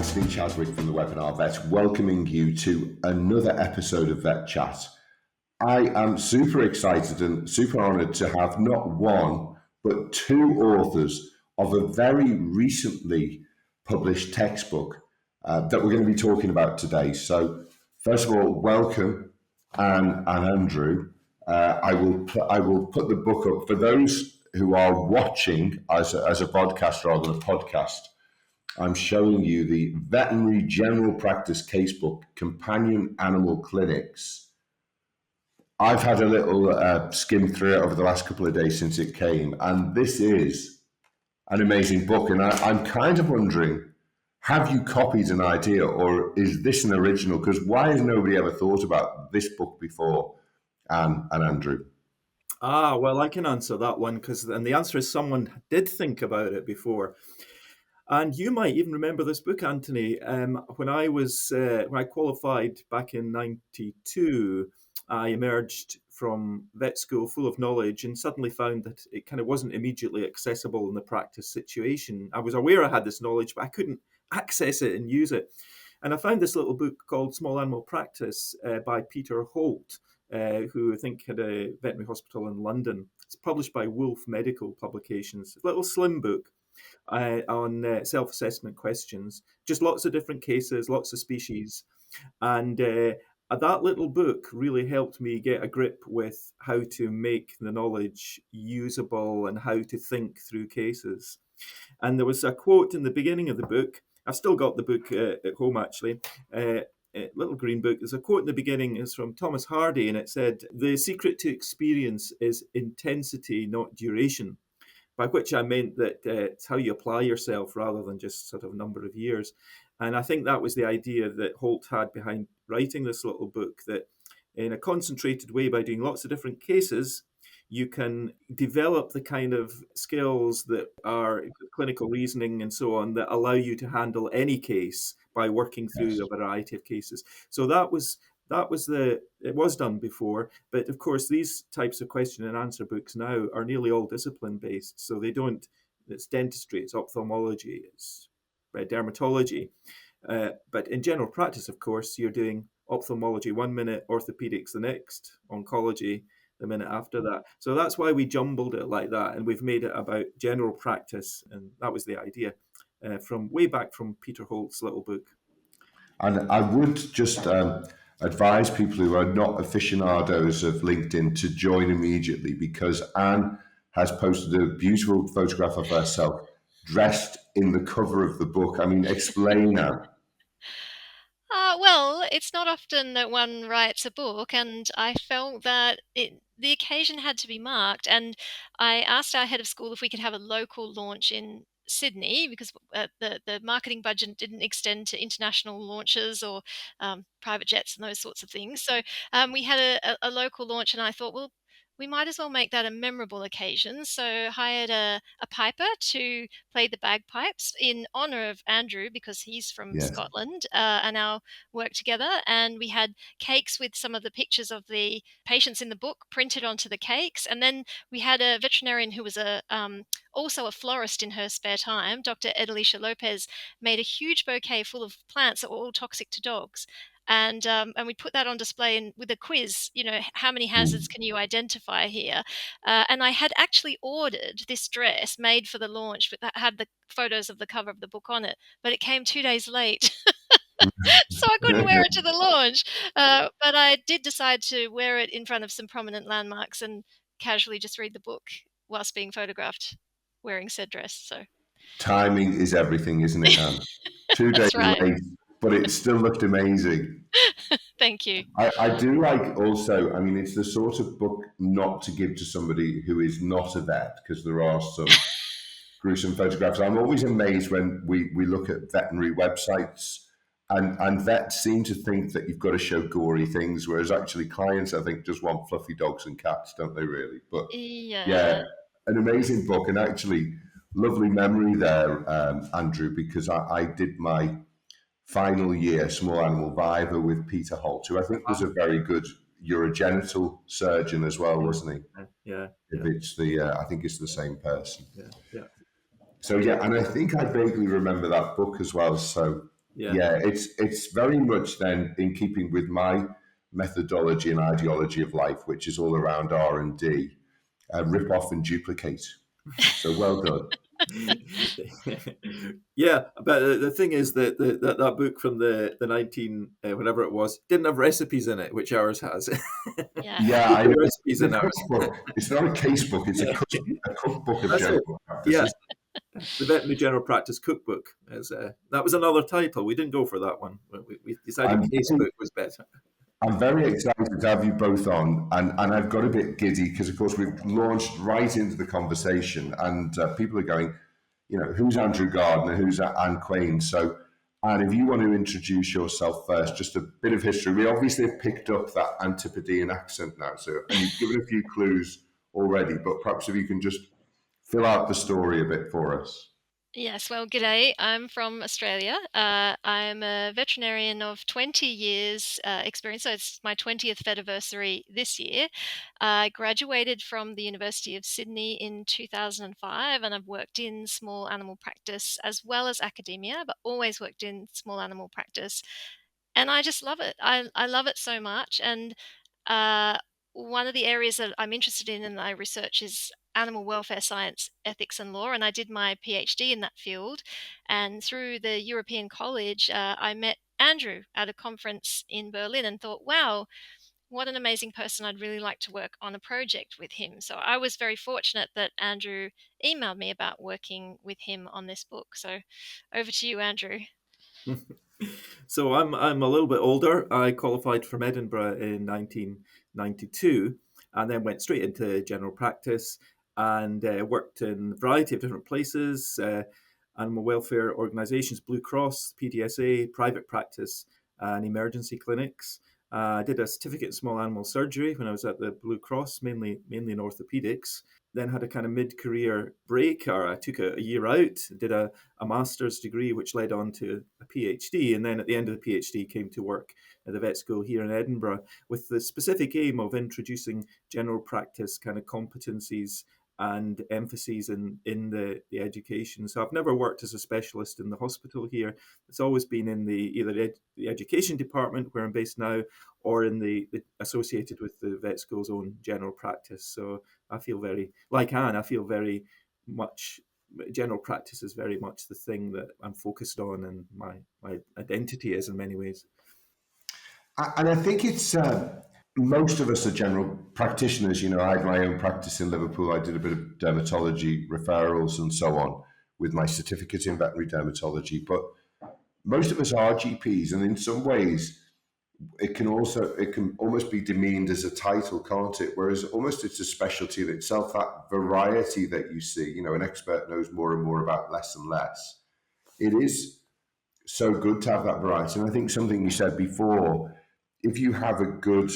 Anthony Chadwick from the Webinar Vet, welcoming you to another episode of VETchat. I am super excited and super honoured to have not one, but two authors of a very recently published textbook that we're going to be talking about today. So, first of all, welcome, Anne and Andrew. I will put the book up for those who are watching as a podcast rather than a podcast. I'm showing you the Veterinary General Practice Casebook, Companion Animal Clinics. I've had a little skim through it over the last couple of days since it came, and this is an amazing book. And I'm kind of wondering, have you copied an idea, or is this an original? Because why has nobody ever thought about this book before, Anne and Andrew? Well, I can answer that one, and the answer is someone did think about it before. And you might even remember this book, Anthony. When I qualified back in '92, I emerged from vet school full of knowledge and suddenly found that it kind of wasn't immediately accessible in the practice situation. I was aware I had this knowledge, but I couldn't access it and use it. And I found this little book called Small Animal Practice by Peter Holt, who I think had a veterinary hospital in London. It's published by Wolf Medical Publications. A little slim book on self-assessment questions, just lots of different cases, lots of species. And that little book really helped me get a grip with how to make the knowledge usable and how to think through cases. And there was a quote in the beginning of the book. I've still got the book at home, actually. Little green book. There's a quote in the beginning. It's from Thomas Hardy, and it said, "The secret to experience is intensity, not duration." By which I meant that it's how you apply yourself rather than just sort of number of years. And I think that was the idea that Holt had behind writing this little book, that in a concentrated way, by doing lots of different cases, you can develop the kind of skills that are clinical reasoning and so on that allow you to handle any case by working through a variety of cases. So it was done before, but of course these types of question and answer books now are nearly all discipline based. So it's dentistry, it's ophthalmology, it's dermatology. But in general practice, of course, you're doing ophthalmology 1 minute, orthopedics the next, oncology the minute after that. So that's why we jumbled it like that, and we've made it about general practice, and that was the idea from way back from Peter Holt's little book. And I would just advise people who are not aficionados of LinkedIn to join immediately, because Anne has posted a beautiful photograph of herself dressed in the cover of the book. I mean, explain, Anne. Well, it's not often that one writes a book, and I felt that the occasion had to be marked. And I asked our head of school if we could have a local launch in Sydney, because the marketing budget didn't extend to international launches or private jets and those sorts of things. So we had a local launch, and I thought, well, we might as well make that a memorable occasion. So hired a piper to play the bagpipes in honor of Andrew, because he's from Scotland, and our work together. And we had cakes with some of the pictures of the patients in the book printed onto the cakes. And then we had a veterinarian who was also a florist in her spare time, Dr. Edelicia Lopez, made a huge bouquet full of plants that were all toxic to dogs. And we put that on display with a quiz, how many hazards can you identify here? And I had actually ordered this dress made for the launch that had the photos of the cover of the book on it, but it came 2 days late. So I couldn't wear it to the launch. But I did decide to wear it in front of some prominent landmarks and casually just read the book whilst being photographed wearing said dress. So timing is everything, isn't it, Anne? 2 days late, but it still looked amazing. Thank you. I do like also, I mean, it's the sort of book not to give to somebody who is not a vet, because there are some gruesome photographs. I'm always amazed when we look at veterinary websites and vets seem to think that you've got to show gory things, whereas actually clients, I think, just want fluffy dogs and cats, don't they really? But yeah, an amazing book, and actually lovely memory there, Andrew, because I did my final year small animal viva with Peter Holt, who I think was a very good urogenital surgeon as well, wasn't he? Yeah. If it's I think it's the same person. Yeah. So yeah, and I think I vaguely remember that book as well. So Yeah. Yeah, it's very much then in keeping with my methodology and ideology of life, which is all around R&D, rip off and duplicate. So well done. Yeah, but the thing is that that book from the 19 whatever it was didn't have recipes in it, which ours has. Yeah. Yeah, We I put know. recipes in It's a ours. cookbook. It's not a case book. It's Yeah, a cookbook of that's it. general Yeah, practices. the Veterinary General Practice Cookbook. That was another title. We didn't go for that one. We decided I'm Casebook was better. I'm very excited to have you both on, and I've got a bit giddy because, of course, we've launched right into the conversation, and people are going, who's Andrew Gardiner, who's Anne Quain? So, Anne, if you want to introduce yourself first, just a bit of history. We obviously have picked up that Antipodean accent now, and you've given a few clues already, but perhaps if you can just fill out the story a bit for us. Yes, well, g'day. I'm from Australia. I'm a veterinarian of 20 years experience, so it's my 20th vetiversary this year. I graduated from the University of Sydney in 2005, and I've worked in small animal practice as well as academia, but always worked in small animal practice. And I just love it. I love it so much. And uh, one of the areas that I'm interested in I research is animal welfare science, ethics, and law. And I did my PhD in that field. And through the European College, I met Andrew at a conference in Berlin and thought, wow, what an amazing person. I'd really like to work on a project with him. So I was very fortunate that Andrew emailed me about working with him on this book. So over to you, Andrew. So I'm a little bit older. I qualified from Edinburgh in 1992, and then went straight into general practice and worked in a variety of different places, animal welfare organisations, Blue Cross, PDSA, private practice, and emergency clinics. I did a certificate in small animal surgery when I was at the Blue Cross, mainly in orthopedics. Then had a kind of mid-career break, or I took a year out, did a master's degree, which led on to a PhD. And then at the end of the PhD, came to work at the vet school here in Edinburgh with the specific aim of introducing general practice kind of competencies and emphases in the education. So I've never worked as a specialist in the hospital here. It's always been in either the education department, where I'm based now, or in the associated with the vet school's own general practice. So I feel very, like Anne, I feel very much, general practice is very much the thing that I'm focused on, and my identity is in many ways. And I think it's most of us are general practitioners. I had my own practice in Liverpool. I did a bit of dermatology referrals and so on with my certificate in veterinary dermatology. But most of us are GPs, and in some ways, it can almost be demeaned as a title, can't it? Whereas almost it's a specialty in itself. That variety that you see, an expert knows more and more about less and less. It is so good to have that variety. And I think something you said before, if you have a good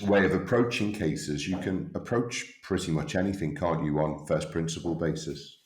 way of approaching cases, you can approach pretty much anything, can't you, on first principle basis?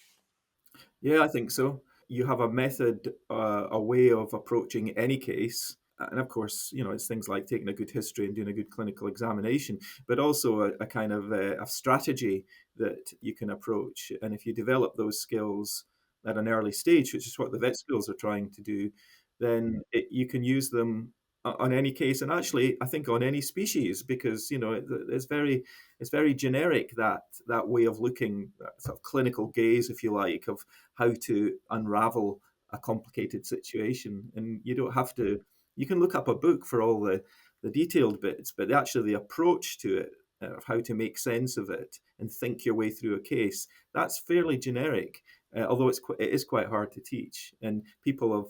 Yeah, I think so. You have a method, a way of approaching any case. And of course, it's things like taking a good history and doing a good clinical examination, but also a kind of a strategy that you can approach. And if you develop those skills at an early stage, which is what the vet schools are trying to do, then you can use them on any case, and actually, I think on any species, because it's very generic, that way of looking, that sort of clinical gaze, if you like, of how to unravel a complicated situation. And you don't have to. You can look up a book for all the detailed bits, but actually the approach to it, of how to make sense of it and think your way through a case, that's fairly generic. Although it is quite hard to teach, and people have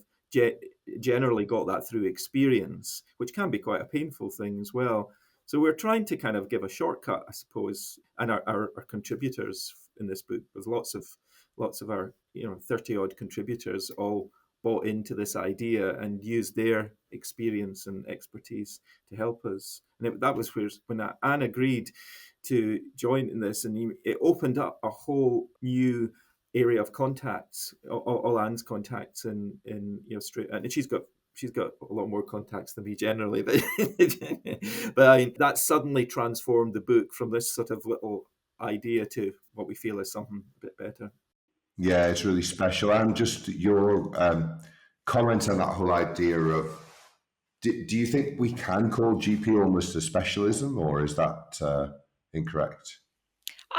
generally got that through experience, which can be quite a painful thing as well. So we're trying to kind of give a shortcut, I suppose, and our contributors in this book, with lots of our 30 odd contributors all bought into this idea and used their experience and expertise to help us. And that was when Anne agreed to join in this, and it opened up a whole new area of contacts, all Anne's contacts in straight, and she's got a lot more contacts than me generally, but that suddenly transformed the book from this sort of little idea to what we feel is something a bit better. Yeah, it's really special. And just your comment on that whole idea of, do you think we can call GP almost a specialism, or is that incorrect?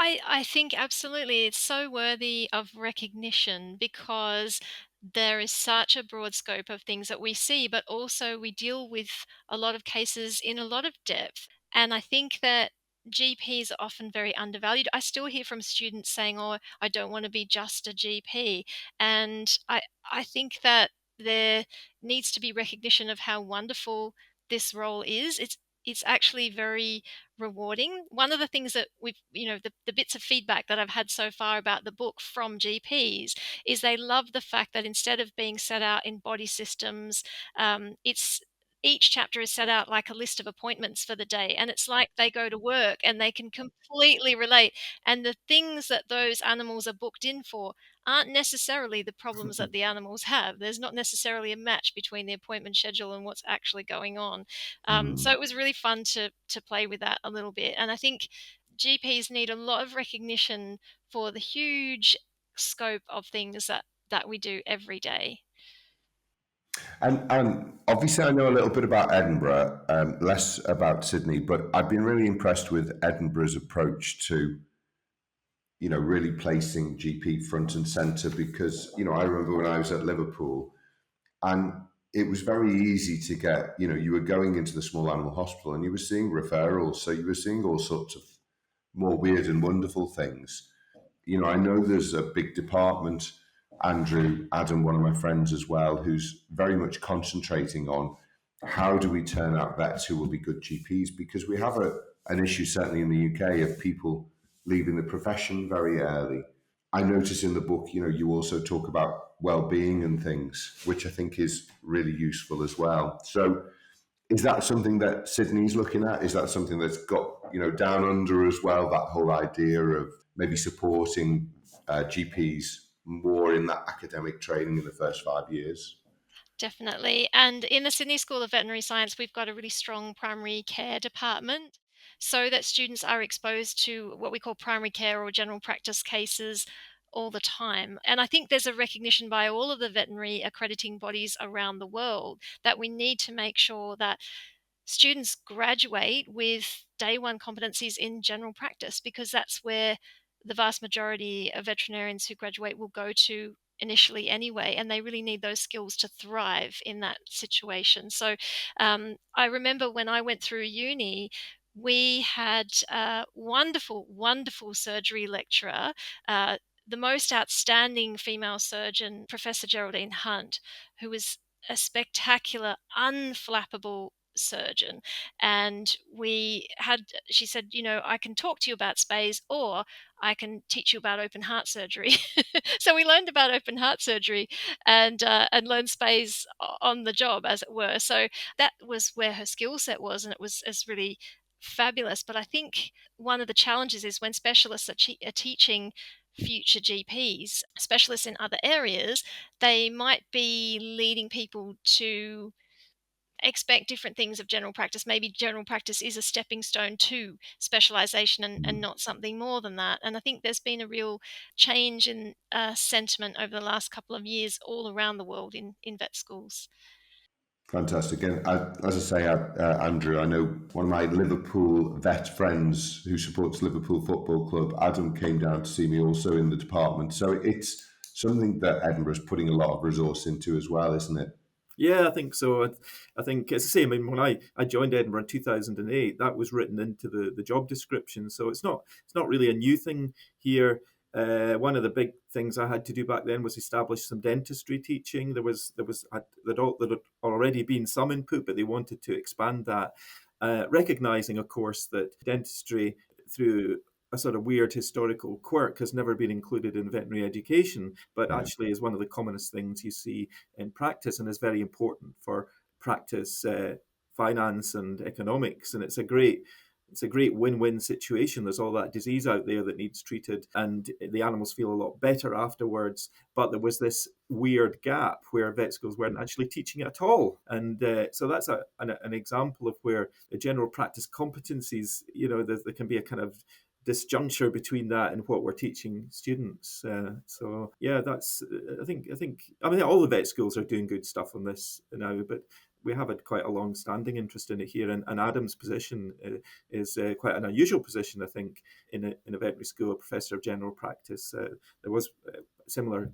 I think absolutely it's so worthy of recognition because there is such a broad scope of things that we see, but also we deal with a lot of cases in a lot of depth. And I think that GPs are often very undervalued. I still hear from students saying, "Oh, I don't want to be just a GP," and I think that there needs to be recognition of how wonderful this role is. It's actually very rewarding. One of the things that the bits of feedback that I've had so far about the book from GPs is they love the fact that instead of being set out in body systems, it's each chapter is set out like a list of appointments for the day, and it's like they go to work and they can completely relate. And the things that those animals are booked in for aren't necessarily the problems that the animals have. There's not necessarily a match between the appointment schedule and what's actually going on. So it was really fun to play with that a little bit. And I think GPs need a lot of recognition for the huge scope of things that we do every day. And obviously, I know a little bit about Edinburgh, less about Sydney, but I've been really impressed with Edinburgh's approach to, really placing GP front and centre, because, I remember when I was at Liverpool, and it was very easy to get, you were going into the small animal hospital and you were seeing referrals. So you were seeing all sorts of more weird and wonderful things. I know there's a big department, Adam, one of my friends as well, who's very much concentrating on how do we turn out vets who will be good GPs, because we have an issue, certainly in the UK, of people leaving the profession very early. I notice in the book, you also talk about well-being and things, which I think is really useful as well. So is that something that Sydney's looking at? Is that something that's got, down under as well, that whole idea of maybe supporting GPs more in that academic training in the first 5 years? Definitely. And in the Sydney School of Veterinary Science, we've got a really strong primary care department so that students are exposed to what we call primary care or general practice cases all the time. And I think there's a recognition by all of the veterinary accrediting bodies around the world that we need to make sure that students graduate with day one competencies in general practice, because that's where the vast majority of veterinarians who graduate will go to initially anyway, and they really need those skills to thrive in that situation. So I remember when I went through uni, we had a wonderful, wonderful surgery lecturer, uh, the most outstanding female surgeon, Professor Geraldine Hunt, who was a spectacular, unflappable surgeon. And she said, I can talk to you about spays, or I can teach you about open heart surgery. So we learned about open heart surgery and learned spays on the job, as it were. So that was where her skill set was, and it's really fabulous. But I think one of the challenges is when specialists are teaching future GPs, specialists in other areas, they might be leading people to expect different things of general practice. Maybe general practice is a stepping stone to specialization and not something more than that. And I think there's been a real change in sentiment over the last couple of years all around the world in vet schools. Fantastic. And as I say, Andrew, I know one of my Liverpool vet friends who supports Liverpool Football Club, Adam, came down to see me also in the department. So it's something that Edinburgh's putting a lot of resource into as well, isn't it? Yeah, I think so. I think it's the same. I mean, when I joined Edinburgh in 2008, that was written into the job description. So it's not really a new thing here. One of the big things I had to do back then was establish some dentistry teaching. There'd already been some input, but they wanted to expand that, recognizing, of course, that dentistry, through a sort of weird historical quirk, has never been included in veterinary education, but actually is one of the commonest things you see in practice, and is very important for practice, finance and economics. And it's a great win-win situation. There's all that disease out there that needs treated, and the animals feel a lot better afterwards. But there was this weird gap where vet schools weren't actually teaching it at all. And so that's an example of where the general practice competencies, there can be a kind of disjuncture between that and what we're teaching students. So yeah, that's I think I mean all the vet schools are doing good stuff on this now, but we have had quite a long-standing interest in it here, and Adam's position is quite an unusual position, I think, in a veterinary school, a professor of general practice. There was a similar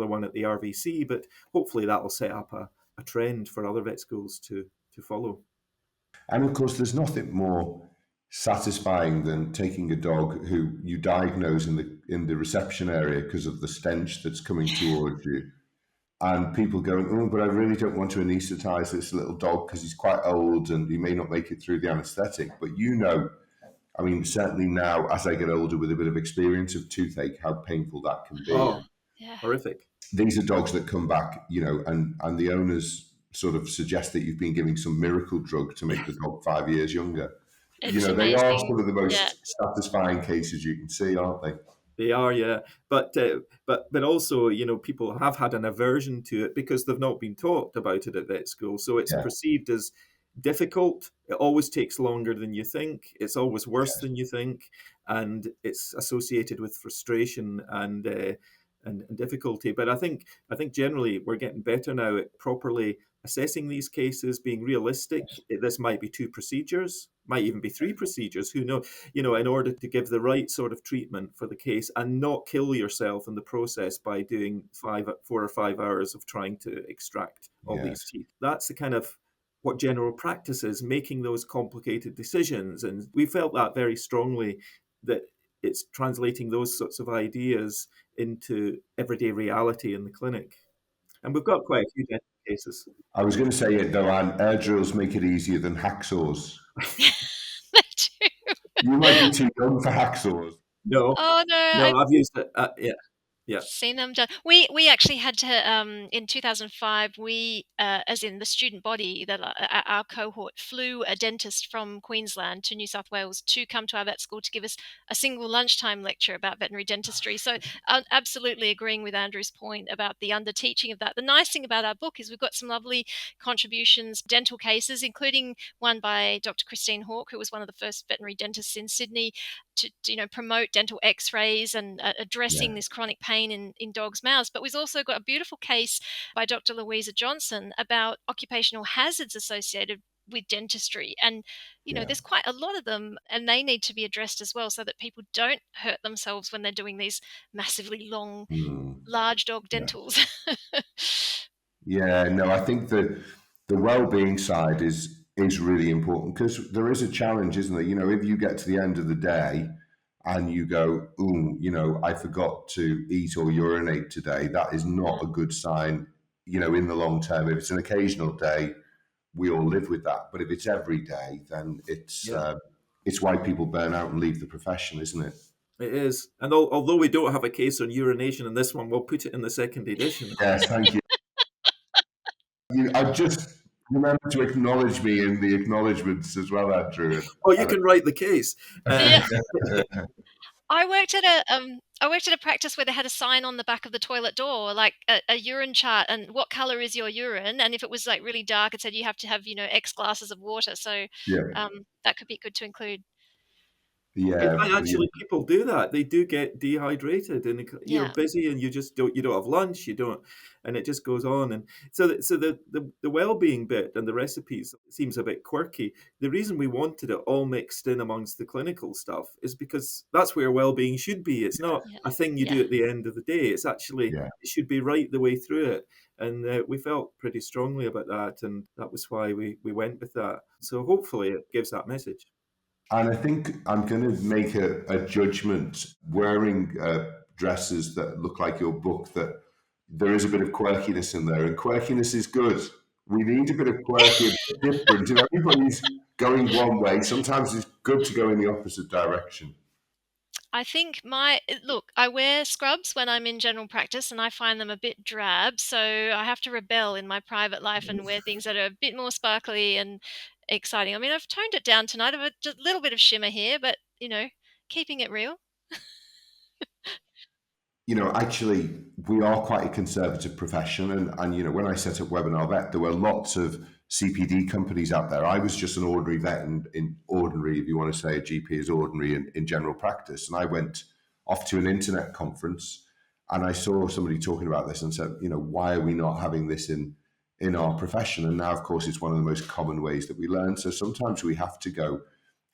one at the RVC, but hopefully that will set up a trend for other vet schools to follow. And of course, there's nothing more satisfying than taking a dog who you diagnose in the reception area because of the stench that's coming towards you, and people going, oh, but I really don't want to anaesthetize this little dog because he's quite old and he may not make it through the anaesthetic. But I mean, certainly now as I get older with a bit of experience of toothache, how painful that can be. Oh, horrific. These are dogs that come back, and the owners sort of suggest that you've been giving some miracle drug to make the dog 5 years younger. It's They are amazing. some of the most satisfying cases you can see, aren't they? They are, yeah. But also, people have had an aversion to it because they've not been taught about it at vet school. So it's perceived as difficult. It always takes longer than you think. It's always worse than you think, and it's associated with frustration and difficulty. But I think generally we're getting better now at properly assessing these cases, being realistic. This might be 2 procedures, might even be 3 procedures, who knows, in order to give the right sort of treatment for the case and not kill yourself in the process by doing 4 or 5 hours of trying to extract all these teeth. That's the kind of what general practice is, making those complicated decisions. And we felt that very strongly, that it's translating those sorts of ideas into everyday reality in the clinic. And we've got quite a few dental cases. I was going to say it though, Anne, air drills make it easier than hacksaws. They do. You might be too young for hacksaws. No. Oh no. I've used it. Yeah. Seen them done. We actually had to in 2005. We, as in the student body, that our cohort flew a dentist from Queensland to New South Wales to come to our vet school to give us a single lunchtime lecture about veterinary dentistry. So, absolutely agreeing with Andrew's point about the under-teaching of that. The nice thing about our book is we've got some lovely contributions, dental cases, including one by Dr. Christine Hawke, who was one of the first veterinary dentists in Sydney, to promote dental x-rays and addressing this chronic pain in dogs' mouths. But we've also got a beautiful case by Dr. Louisa Johnson about occupational hazards associated with dentistry. And, there's quite a lot of them, and they need to be addressed as well so that people don't hurt themselves when they're doing these massively long, large dog dentals. I think the well-being side is really important, because there is a challenge, isn't there? If you get to the end of the day and you go, I forgot to eat or urinate today, that is not a good sign, in the long term. If it's an occasional day, we all live with that. But if it's every day, then it's why people burn out and leave the profession, isn't it? It is. And although we don't have a case on urination in this one, we'll put it in the second edition. Yes, thank you. I just remember to acknowledge me in the acknowledgements as well, Andrew. Oh, you can write the case. I worked at a practice where they had a sign on the back of the toilet door, like a urine chart, and what color is your urine? And if it was like really dark, it said you have to have X glasses of water. So that could be good to include. Actually, people do that. They do get dehydrated, and you're busy, and you don't have lunch. And it just goes on. And so the well-being bit and the recipes seems a bit quirky. The reason we wanted it all mixed in amongst the clinical stuff is because that's where well-being should be. It's not a thing you do at the end of the day. It's actually it should be right the way through it. And we felt pretty strongly about that, and that was why we went with that. So hopefully it gives that message. And I think I'm going to make a judgment, wearing dresses that look like your book, that there is a bit of quirkiness in there, and quirkiness is good. We need a bit of quirky, a bit different. If everybody's going one way, sometimes it's good to go in the opposite direction. I think I wear scrubs when I'm in general practice, and I find them a bit drab. So I have to rebel in my private life and wear things that are a bit more sparkly and exciting. I mean, I've toned it down tonight. I've just a little bit of shimmer here, but keeping it real. Actually, we are quite a conservative profession, and when I set up Webinar Vet, there were lots of CPD companies out there. I was just an ordinary vet, and in ordinary, if you want to say a GP is ordinary in general practice. And I went off to an internet conference, and I saw somebody talking about this and said, why are we not having this in our profession? And now, of course, it's one of the most common ways that we learn. So sometimes we have to go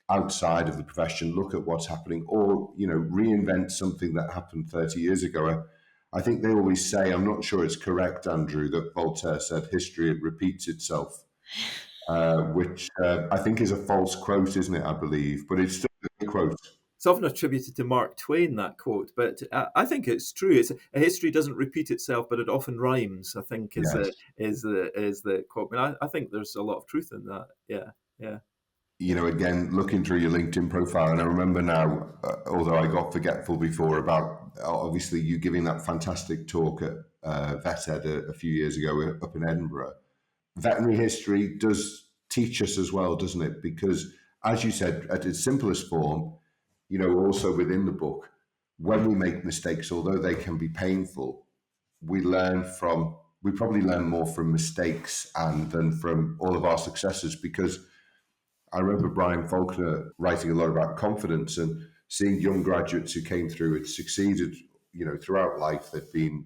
outside of the profession, look at what's happening, or reinvent something that happened 30 years ago. I think they always say, I'm not sure it's correct, Andrew, that Voltaire said history repeats itself, which I think is a false quote, isn't it? I believe, but it's still a quote. It's often attributed to Mark Twain, that quote, but I think it's true. It's a history doesn't repeat itself, but it often rhymes, I think, is the quote. I think there's a lot of truth in that. Yeah. Again, looking through your LinkedIn profile, and I remember now, although I got forgetful before, about obviously you giving that fantastic talk at VETchat a few years ago up in Edinburgh. Veterinary history does teach us as well, doesn't it? Because, as you said, at its simplest form, also within the book, when we make mistakes, although they can be painful, we probably learn more from mistakes than from all of our successes. Because I remember Brian Faulkner writing a lot about confidence and seeing young graduates who came through and succeeded, throughout life. They'd been,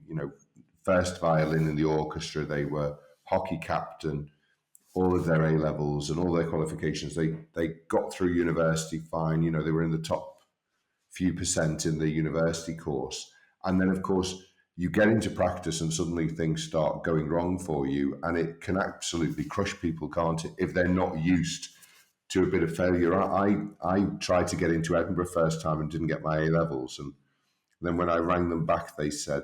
first violin in the orchestra, they were hockey captain, all of their A levels and all their qualifications. They got through university fine. They were in the top few percent in the university course. And then, of course, you get into practice and suddenly things start going wrong for you. And it can absolutely crush people, can't it, if they're not used to a bit of failure. I tried to get into Edinburgh first time and didn't get my A levels. And then when I rang them back, they said,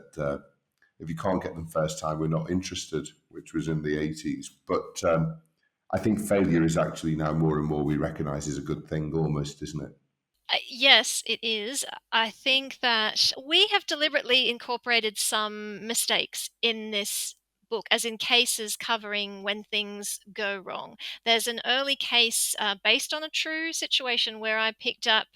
if you can't get them first time, we're not interested, which was in the 80s. But I think failure is actually now more and more we recognise is a good thing almost, isn't it? Yes, it is. I think that we have deliberately incorporated some mistakes in this book, as in cases covering when things go wrong. There's an early case based on a true situation where I picked up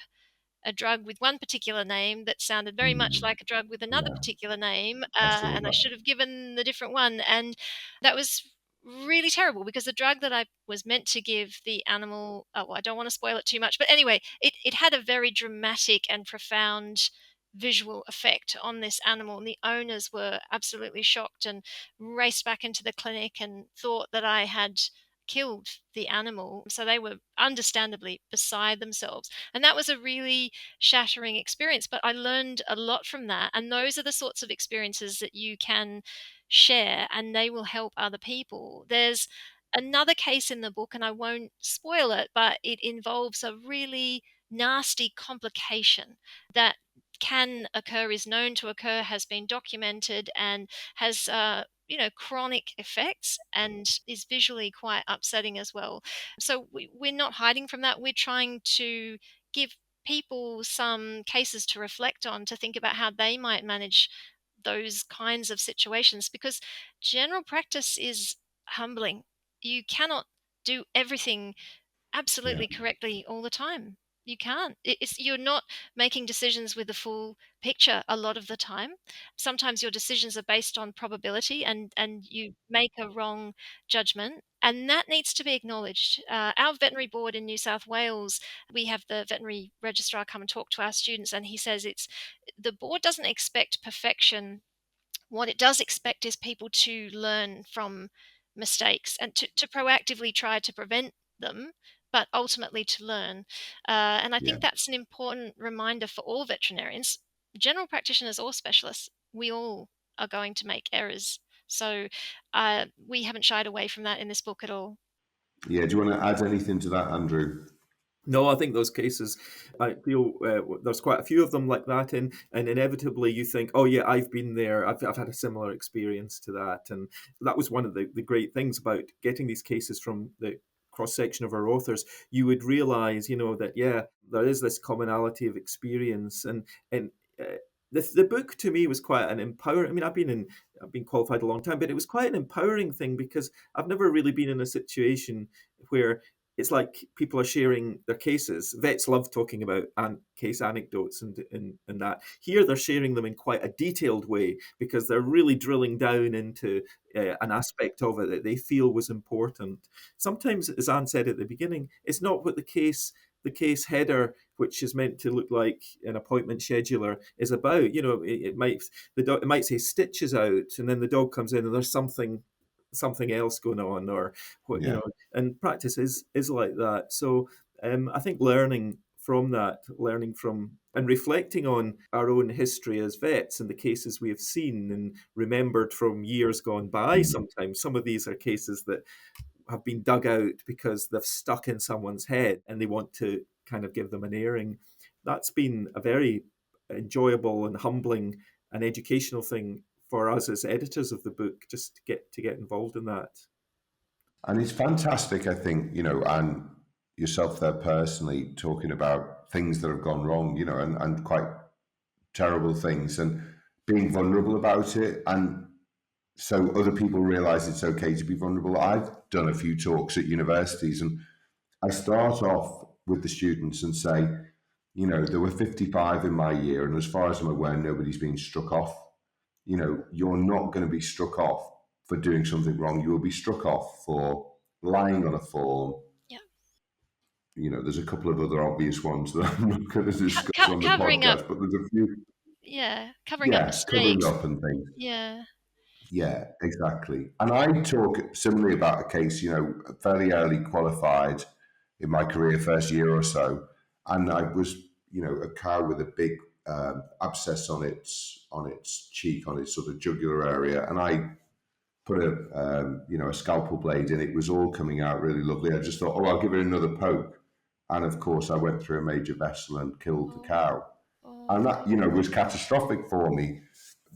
a drug with one particular name that sounded very much like a drug with another Yeah, particular name, I saw and I that. should have given the different one. And that was really terrible because the drug that I was meant to give the animal, oh, I don't want to spoil it too much, but anyway, it had a very dramatic and profound visual effect on this animal. And the owners were absolutely shocked and raced back into the clinic and thought that I had killed the animal. So they were understandably beside themselves. And that was a really shattering experience. But I learned a lot from that. And those are the sorts of experiences that you can share and they will help other people. There's another case in the book, and I won't spoil it, but it involves a really nasty complication that can occur, is known to occur, has been documented, and has chronic effects and is visually quite upsetting as well. So we're not hiding from that. We're trying to give people some cases to reflect on, to think about how they might manage those kinds of situations, because general practice is humbling. You cannot do everything Yeah. absolutely correctly all the time. You can't. You're not making decisions with the full picture a lot of the time. Sometimes your decisions are based on probability, and you make a wrong judgment, and that needs to be acknowledged. Our veterinary board in New South Wales, we have the veterinary registrar come and talk to our students, and he says the board doesn't expect perfection. What it does expect is people to learn from mistakes and to proactively try to prevent them, but ultimately to learn. And I Yeah. think that's an important reminder for all veterinarians, general practitioners or specialists. We all are going to make errors. So we haven't shied away from that in this book at all. Yeah. Do you want to add anything to that, Andrew? No, I think those cases, I feel there's quite a few of them like that, and inevitably you think, oh yeah, I've been there. I've had a similar experience to that, and that was one of the great things about getting these cases from the cross section of our authors. You would realize, that yeah, there is this commonality of experience, and the book to me was quite an empowering. I mean, I've been qualified a long time, but it was quite an empowering thing because I've never really been in a situation where it's like people are sharing their cases. Vets love talking about case anecdotes and that. Here they're sharing them in quite a detailed way because they're really drilling down into an aspect of it that they feel was important. Sometimes, as Anne said at the beginning, it's not what the case header, which is meant to look like an appointment scheduler, is about. You know, it might say stitches out, and then the dog comes in and there's something else going on, or what, you Yeah. know, and practice is like that. So I think learning from that, learning from and reflecting on our own history as vets and the cases we have seen and remembered from years gone by. Sometimes some of these are cases that have been dug out because they've stuck in someone's head and they want to kind of give them an airing. That's been a very enjoyable and humbling and educational thing for us as editors of the book, just to get involved in that. And it's fantastic, I think, and yourself there personally talking about things that have gone wrong, and quite terrible things, and being vulnerable about it. And so other people realize it's okay to be vulnerable. I've done a few talks at universities, and I start off with the students and say, there were 55 in my year, and as far as I'm aware, nobody's been struck off. You're not going to be struck off for doing something wrong. You will be struck off for lying on a form. Yeah. There's a couple of other obvious ones that I'm not going to discuss on the Covering up. podcast, but there's a few. Yeah, covering up Covering mistakes. up and things. Yeah. Yeah, exactly. And I talk similarly about a case, fairly early qualified in my career, first year or so, and I was, a cow with a big abscess on its cheek, on its sort of jugular area, and I put a scalpel blade in. It was all coming out really lovely. I just thought, oh, I'll give it another poke, and of course, I went through a major vessel and killed the cow, and that was catastrophic for me.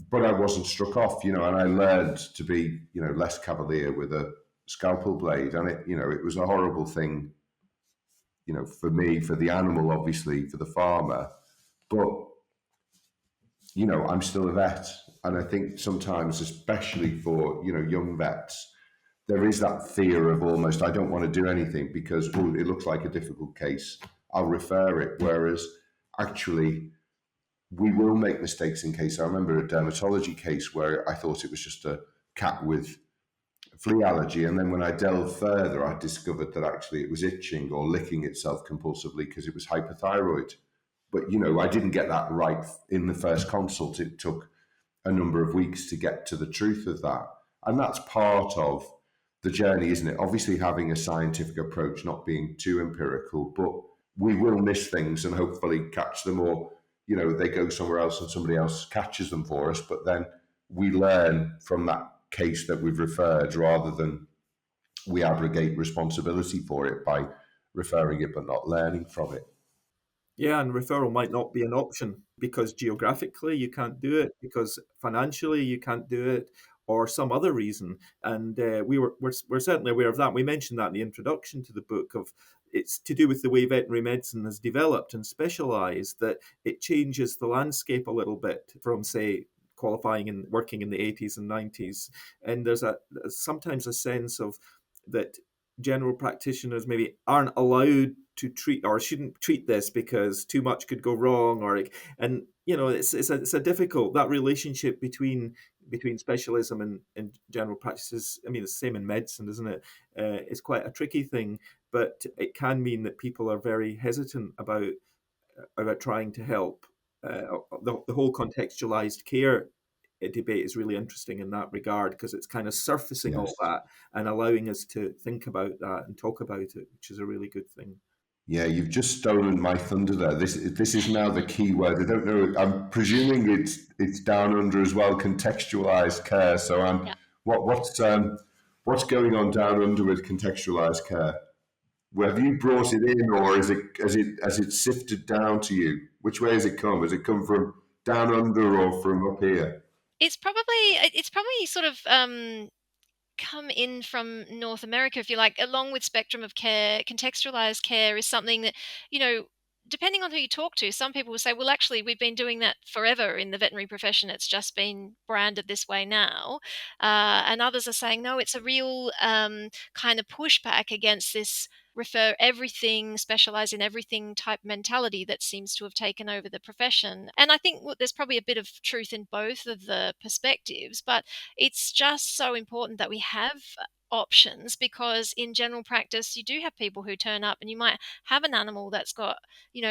But I wasn't struck off, and I learned to be, less cavalier with a scalpel blade, and it was a horrible thing, for me, for the animal, obviously, for the farmer, but I'm still a vet, and I think sometimes, especially for young vets, there is that fear of almost, I don't want to do anything because it looks like a difficult case, I'll refer it, whereas actually we will make mistakes in case. I remember a dermatology case where I thought it was just a cat with flea allergy, and then when I delved further, I discovered that actually it was itching or licking itself compulsively because it was hypothyroid. But I didn't get that right in the first consult. It took a number of weeks to get to the truth of that, and that's part of the journey, isn't it? Obviously, having a scientific approach, not being too empirical, but we will miss things and hopefully catch them, or they go somewhere else and somebody else catches them for us, but then we learn from that case that we've referred rather than we abrogate responsibility for it by referring it but not learning from it. Yeah, and referral might not be an option because geographically you can't do it, because financially you can't do it, or some other reason. And we're certainly aware of that. We mentioned that in the introduction to the book. Of it's to do with the way veterinary medicine has developed and specialised, that it changes the landscape a little bit from, say, qualifying and working in the 80s and 90s. And there's sometimes a sense of that general practitioners maybe aren't allowed to treat or shouldn't treat this because too much could go wrong, or and it's a difficult, that relationship between specialism and general practices. I mean, it's the same in medicine, isn't it? It's quite a tricky thing, but it can mean that people are very hesitant about trying to help. The whole contextualized care debate is really interesting in that regard, because it's kind of surfacing all that and allowing us to think about that and talk about it, which is a really good thing. Yeah, you've just stolen my thunder there. This is now the key word. I don't know. I'm presuming it's down under as well, contextualized care. So what's going on down under with contextualized care? Have you brought it in, or has it sifted down to you? Which way has it come? Has it come from down under or from up here? It's probably sort of come in from North America, if you like. Along with spectrum of care, contextualized care is something that, depending on who you talk to, some people will say, well, actually, we've been doing that forever in the veterinary profession. It's just been branded this way now. And others are saying, no, it's a real kind of pushback against this refer everything, specialize in everything type mentality that seems to have taken over the profession. And I think there's probably a bit of truth in both of the perspectives, but it's just so important that we have options, because in general practice you do have people who turn up and you might have an animal that's got,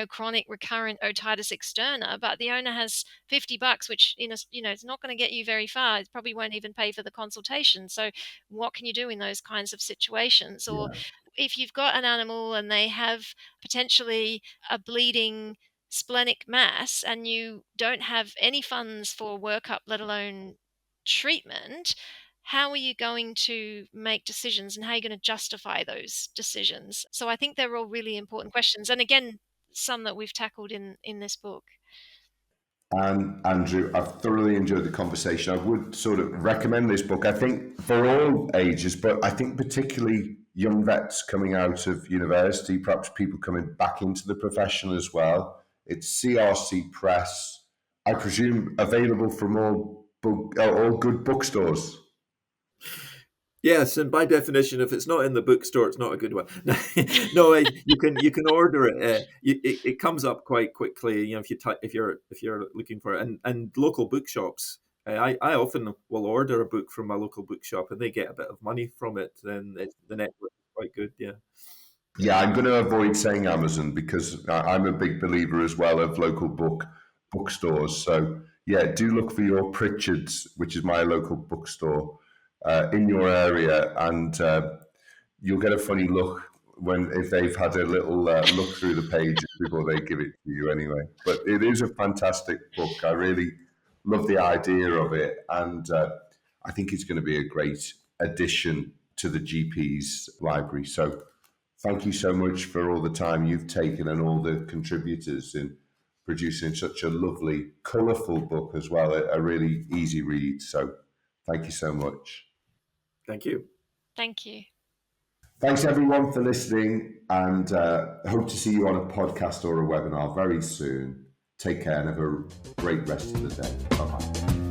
chronic recurrent otitis externa, but the owner has $50, which it's not going to get you very far. It probably won't even pay for the consultation. So what can you do in those kinds of situations? Or Yeah. if you've got an animal and they have potentially a bleeding splenic mass and you don't have any funds for workup, let alone treatment, how are you going to make decisions, and how are you going to justify those decisions? So I think they're all really important questions. And again, some that we've tackled in this book. And Andrew, I've thoroughly enjoyed the conversation. I would sort of recommend this book, I think, for all ages, but I think particularly young vets coming out of university, perhaps people coming back into the profession as well. It's CRC Press, I presume available from all good bookstores. Yes, and by definition, if it's not in the bookstore, it's not a good one. No, you can order it. It comes up quite quickly. If you're looking for it, and local bookshops. I often will order a book from my local bookshop, and they get a bit of money from it. Then the network is quite good. Yeah. Yeah, I'm going to avoid saying Amazon because I'm a big believer as well of local bookstores. So yeah, do look for your Pritchard's, which is my local bookstore, in your area, and you'll get a funny look if they've had a little look through the pages before they give it to you anyway. But it is a fantastic book. I really love the idea of it, and I think it's going to be a great addition to the GP's library. So thank you so much for all the time you've taken and all the contributors in producing such a lovely, colourful book as well, a really easy read. So thank you so much. Thank you. Thank you. Thanks everyone for listening, and hope to see you on a podcast or a webinar very soon. Take care and have a great rest of the day. Bye-bye.